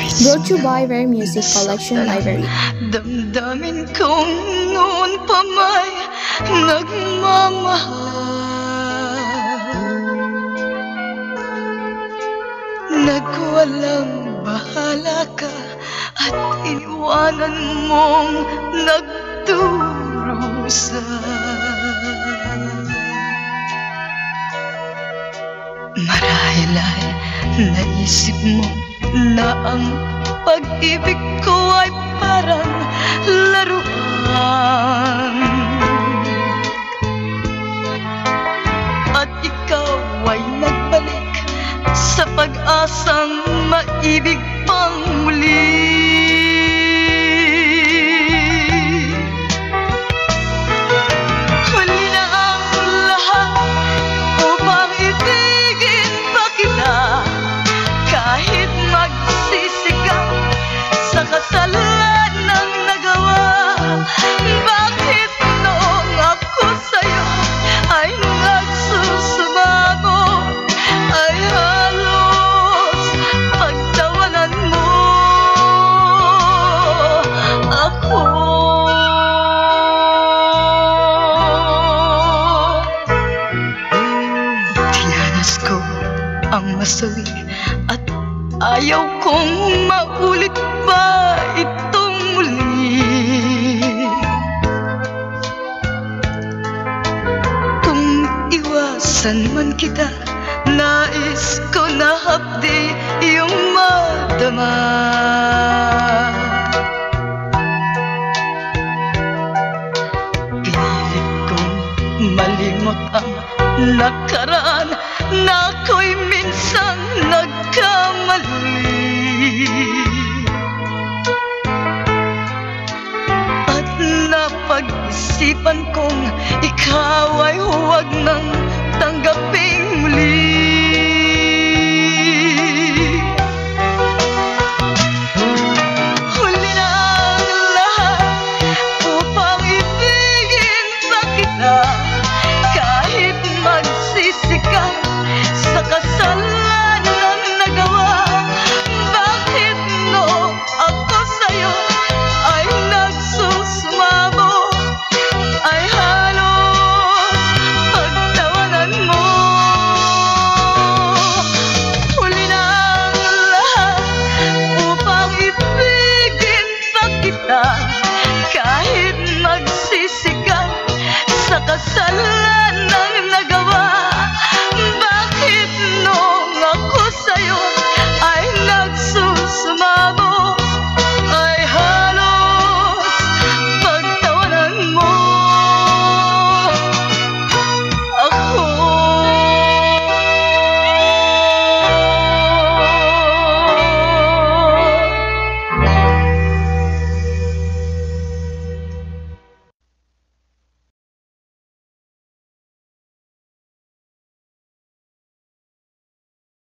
Brought to you by Rare Music Collection Library. Damdamin kong noon pa may nagmamahal, nagwalang bahala ka at iniwanan mong nagdurusa. Marahil ay naisip mo na ang pag-ibig ko ay parang laruan, at ikaw ay nagbalik sa pag-asang maibig pang muli. Huli na ang lahat upang ibigin pa kita, kahit magsisigaw sa kasalanang nagawa. Bakit noong ako sa'yo ay nagsusumamo, ay halos pagtawanan mo ako? Tinanas ko ang masawi at ayaw kong maulit pa itong muli. Kung iwasan man kita, nais ko na hapdi iyong madama. Pinilit kong malimot ang nakaraan na ako'y minsan nagkamali, at napag-isipan kong ikaw